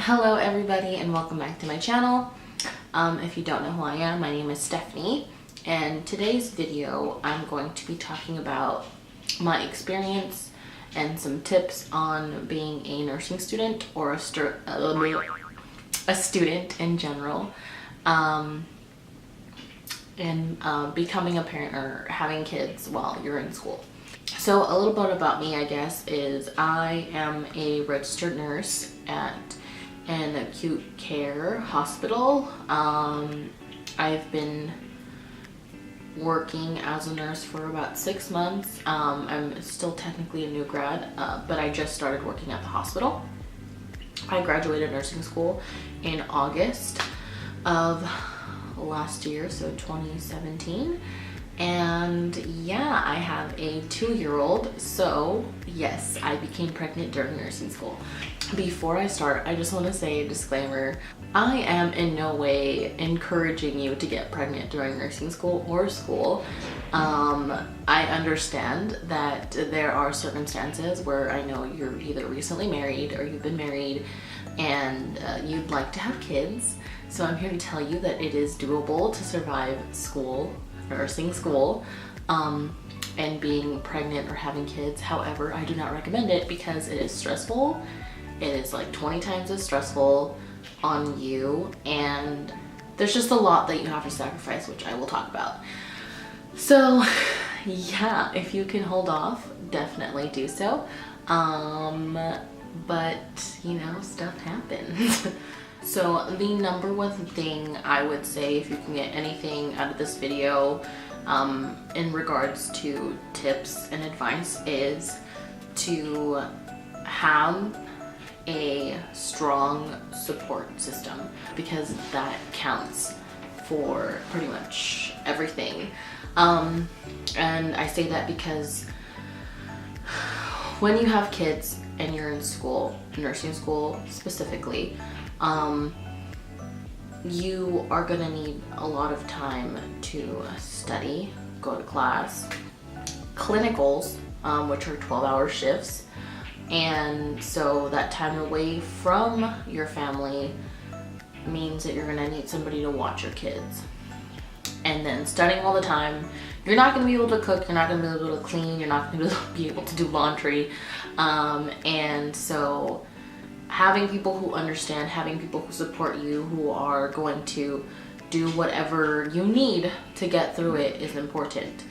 Hello everybody and welcome back to my channel. If you don't know who I am, my name is Stephanie, and today's video I'm going to be talking about my experience and some tips on being a nursing student or a student in general, and becoming a parent or having kids while you're in school. So a little bit about me, I guess, is I am a registered nurse at an acute care hospital. I've been working as a nurse for about 6 months. I'm still technically a new grad, but I just started working at the hospital. I graduated nursing school in August of last year, so 2017. And yeah, I have a 2-year-old, so yes, I became pregnant during nursing school. Before I start, I just want to say a disclaimer. I am in no way encouraging you to get pregnant during nursing school or school. I understand that there are circumstances where I know you're either recently married or you've been married and you'd like to have kids. So I'm here to tell you that it is doable to survive school, nursing school, and being pregnant or having kids. However, I do not recommend it because it is stressful. It is like 20 times as stressful on you, and there's just a lot that you have to sacrifice, which I will talk about. So yeah, if you can hold off, definitely do so. But you know, stuff happens. So the number one thing I would say, if you can get anything out of this video in regards to tips and advice, is to have a strong support system, because that counts for pretty much everything. And I say that because when you have kids and you're in school, nursing school specifically, you are gonna need a lot of time to study, go to class, clinicals, which are 12-hour shifts. And so that time away from your family means that you're gonna need somebody to watch your kids. And then studying all the time, you're not gonna be able to cook, you're not gonna be able to clean, you're not gonna be able to do laundry. And so having people who understand, having people who support you, who are going to do whatever you need to get through it, is important.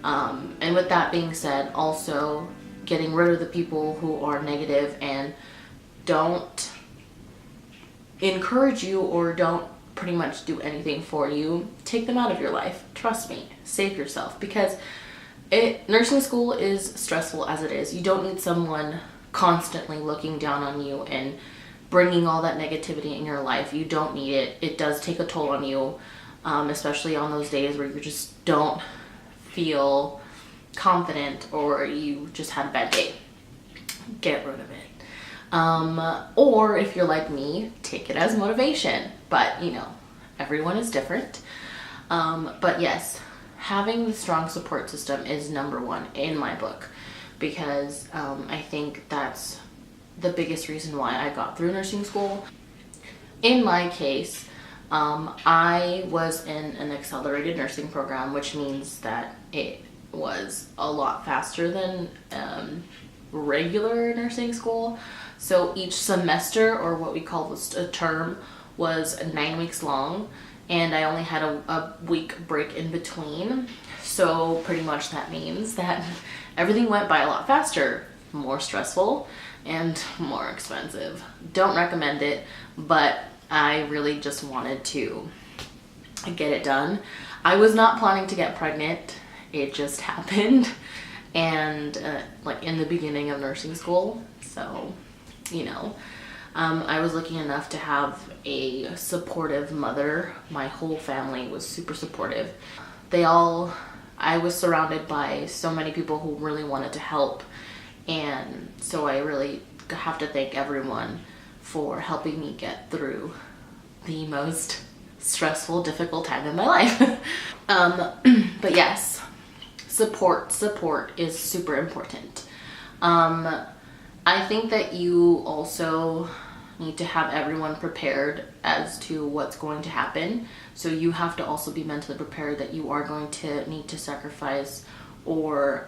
And with that being said, also getting rid of the people who are negative and don't encourage you or don't pretty much do anything for you. Take them out of your life. Trust me, save yourself, because nursing school is stressful as it is. You don't need someone constantly looking down on you and bringing all that negativity in your life. You don't need it. It does take a toll on you, especially on those days where you just don't feel confident or you just had a bad day. Get rid of it. Or if you're like me, take it as motivation. But you know, everyone is different. But yes, having the strong support system is number one in my book, because I think that's the biggest reason why I got through nursing school. In my case, I was in an accelerated nursing program, which means that it was a lot faster than regular nursing school. So each semester, or what we call a term, was 9 weeks long, and I only had a week break in between. So pretty much that means that everything went by a lot faster, more stressful, and more expensive. Don't recommend it, but I really just wanted to get it done. I was not planning to get pregnant. It just happened, and like in the beginning of nursing school. So, you know, I was lucky enough to have a supportive mother. My whole family was super supportive. I was surrounded by so many people who really wanted to help, and so I really have to thank everyone for helping me get through the most stressful, difficult time in my life. But yes, support is super important. I think that you also need to have everyone prepared as to what's going to happen. So you have to also be mentally prepared that you are going to need to sacrifice or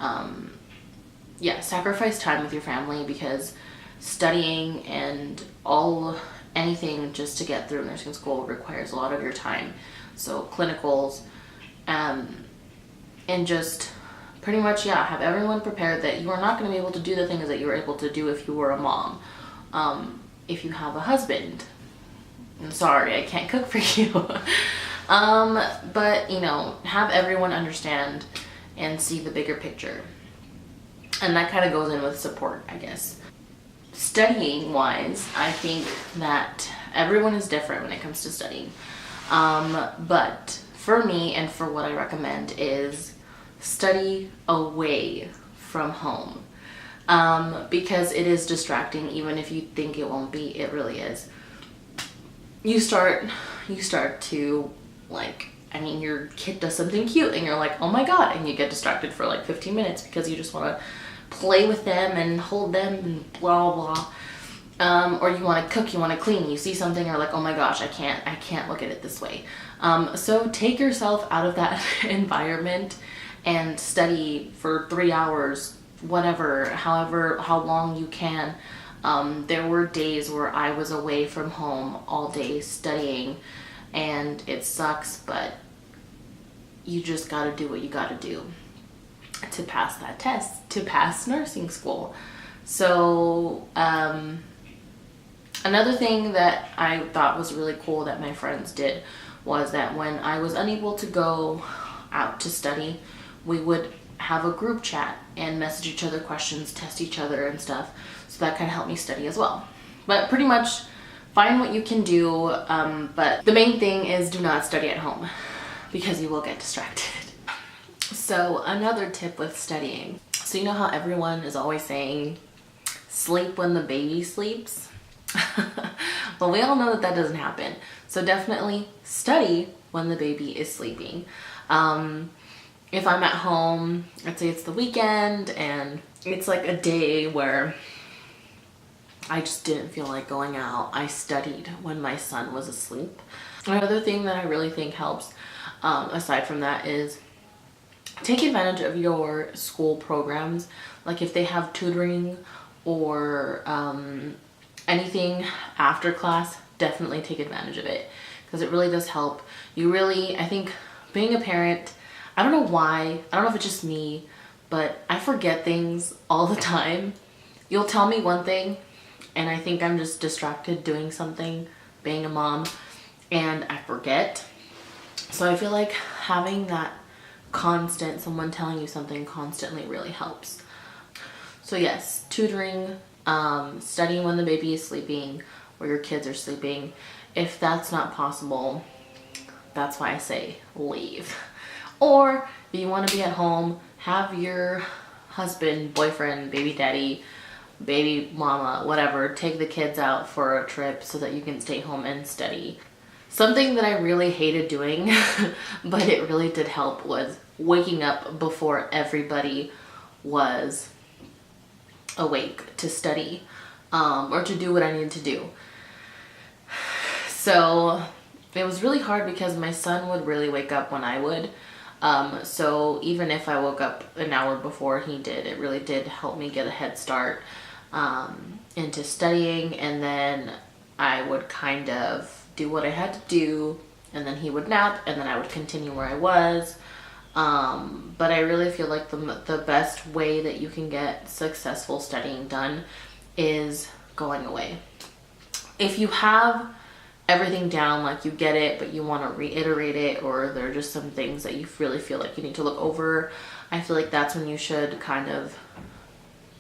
sacrifice time with your family, because studying and anything just to get through nursing school requires a lot of your time. So clinicals, and just pretty much, have everyone prepared that you are not going to be able to do the things that you were able to do if you were a mom. If you have a husband, I'm sorry, I can't cook for you. But have everyone understand and see the bigger picture. And that kind of goes in with support, I guess. Studying wise, I think that everyone is different when it comes to studying. But for me, and for what I recommend, is study away from home. Because it is distracting, even if you think it won't be, it really is. You start to your kid does something cute and you're like, oh my god, and you get distracted for like 15 minutes because you just want to play with them and hold them and blah blah. Or you want to cook, you want to clean, you see something, you're like, oh my gosh, I can't look at it this way. So take yourself out of that environment and study for 3 hours, whatever, how long you can. There were days where I was away from home all day studying, and it sucks, but you just gotta do what you gotta do to pass that test, to pass nursing school. So another thing that I thought was really cool that my friends did was that when I was unable to go out to study, we would have a group chat and message each other questions, test each other and stuff. So that kind of helped me study as well. But pretty much find what you can do. But the main thing is do not study at home, because you will get distracted. So another tip with studying. So you know how everyone is always saying, sleep when the baby sleeps? Well, we all know that that doesn't happen. So definitely study when the baby is sleeping. If I'm at home, let's say it's the weekend and it's like a day where I just didn't feel like going out, I studied when my son was asleep. Another thing that I really think helps, aside from that, is take advantage of your school programs. Like if they have tutoring or anything after class, definitely take advantage of it, because it really does help. I think being a parent, I don't know why, I don't know if it's just me, but I forget things all the time. You'll tell me one thing and I think I'm just distracted doing something, being a mom, and I forget. So I feel like having that constant, someone telling you something constantly really helps. So yes, tutoring, studying when the baby is sleeping or your kids are sleeping. If that's not possible, that's why I say leave. Or if you want to be at home, have your husband, boyfriend, baby daddy, baby mama, whatever, take the kids out for a trip so that you can stay home and study. Something that I really hated doing, but it really did help, was waking up before everybody was awake to study, or to do what I needed to do. So it was really hard because my son would really wake up when I would. So even if I woke up an hour before he did, it really did help me get a head start into studying, and then I would kind of do what I had to do, and then he would nap, and then I would continue where I was. But I really feel like the best way that you can get successful studying done is going away. If you have everything down, like you get it, but you want to reiterate it, or there are just some things that you really feel like you need to look over, I feel like that's when you should kind of,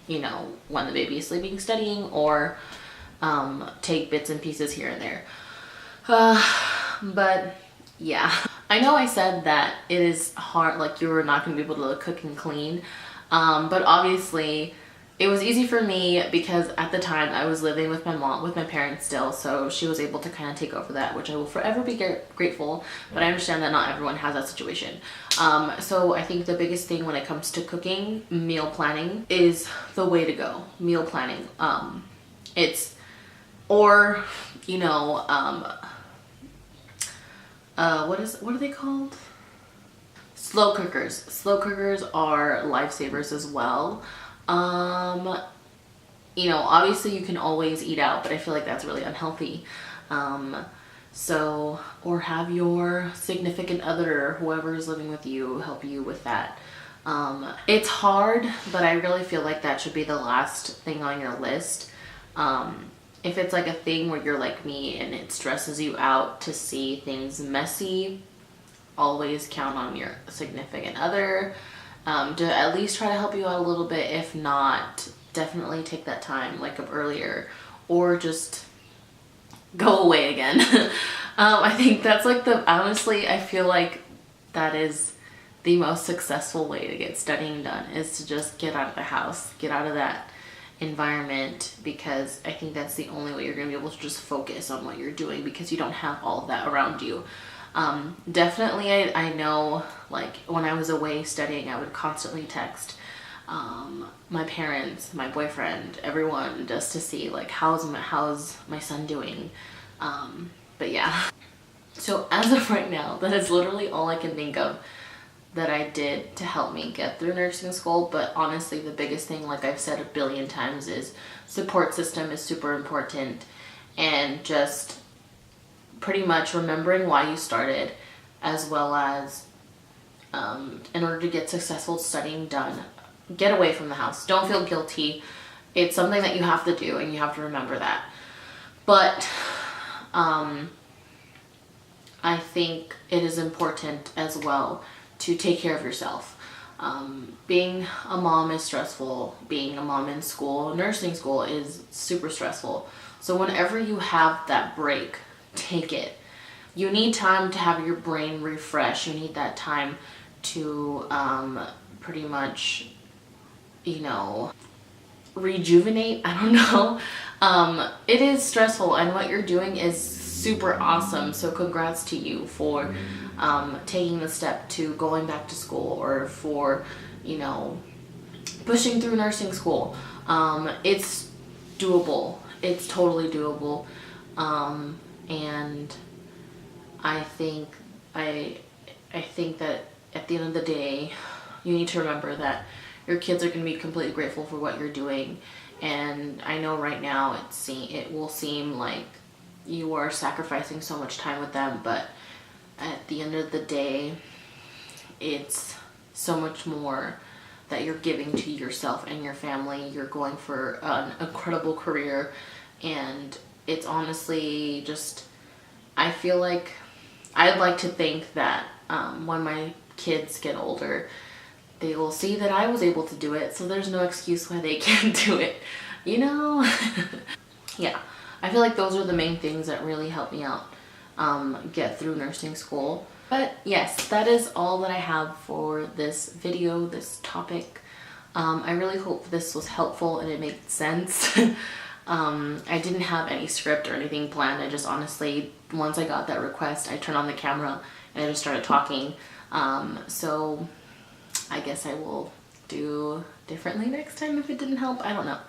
when the baby is sleeping, studying, or take bits and pieces here and there. But yeah, I know I said that it is hard, like you're not going to be able to cook and clean, but obviously it was easy for me because at the time I was living with my mom, with my parents still, so she was able to kind of take over that, which I will forever be grateful, but I understand that not everyone has that situation. So I think the biggest thing when it comes to cooking, meal planning is the way to go. Meal planning. It's or, you know, what are they called? Slow cookers. Slow cookers are lifesavers as well. You know, obviously you can always eat out, but I feel like that's really unhealthy. So, or have your significant other or whoever's living with you help you with that. It's hard, but I really feel like that should be the last thing on your list. If it's like a thing where you're like me and it stresses you out to see things messy, always count on your significant other to at least try to help you out a little bit. If not, definitely take that time like of earlier, or just go away again. I think that's like honestly, I feel like that is the most successful way to get studying done, is to just get out of the house, get out of that environment, because I think that's the only way you're going to be able to just focus on what you're doing, because you don't have all of that around you. Definitely, I know, like, when I was away studying, I would constantly text my parents, my boyfriend, everyone, just to see like how's my son doing. But yeah, so as of right now, that is literally all I can think of that I did to help me get through nursing school. But honestly, the biggest thing, like I've said a billion times, is support system is super important, and just pretty much remembering why you started, as well as in order to get successful studying done, get away from the house. Don't feel guilty. It's something that you have to do, and you have to remember that. But I think it is important as well to take care of yourself. Being a mom is stressful. Being a mom in school, nursing school, is super stressful. So whenever you have that break, take it. You need time to have your brain refresh. You need that time to pretty much, you know, rejuvenate. I don't know. It is stressful, and what you're doing is super awesome. So congrats to you for taking the step to going back to school, or for, you know, pushing through nursing school. It's doable. It's totally doable. And I think that at the end of the day, you need to remember that your kids are going to be completely grateful for what you're doing. And I know right now it will seem like you are sacrificing so much time with them, but at the end of the day, it's so much more that you're giving to yourself and your family. You're going for an incredible career, and it's honestly just, I feel like, I'd like to think that when my kids get older, they will see that I was able to do it, so there's no excuse why they can't do it, you know? Yeah, I feel like those are the main things that really helped me out get through nursing school. But yes, that is all that I have for this video, this topic. I really hope this was helpful and it made sense. I didn't have any script or anything planned. I just honestly, once I got that request, I turned on the camera and I just started talking. So I guess I will do differently next time if it didn't help. I don't know.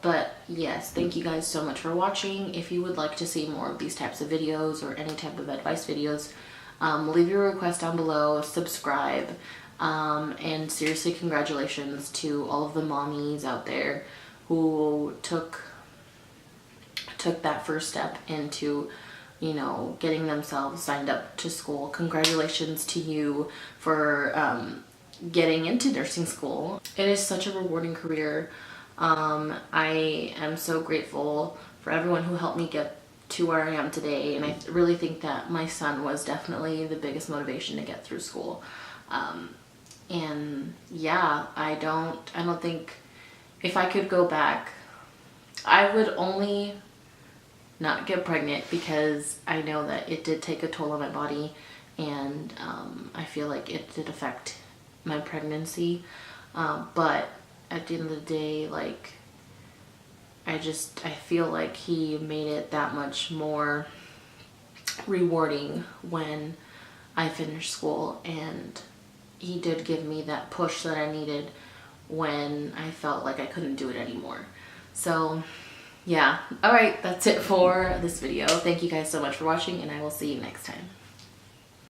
But yes, thank you guys so much for watching. If you would like to see more of these types of videos or any type of advice videos, leave your request down below, subscribe, and seriously, congratulations to all of the mommies out there who took that first step into, you know, getting themselves signed up to school. Congratulations to you for getting into nursing school. It is such a rewarding career. I am so grateful for everyone who helped me get to where I am today, and I really think that my son was definitely the biggest motivation to get through school. And yeah, I don't think, if I could go back, I would only not get pregnant, because I know that it did take a toll on my body, and I feel like it did affect my pregnancy. But at the end of the day, like, I feel like he made it that much more rewarding when I finished school, and he did give me that push that I needed when I felt like I couldn't do it anymore. So yeah. All right, that's it for this video. Thank you guys so much for watching, and I will see you next time.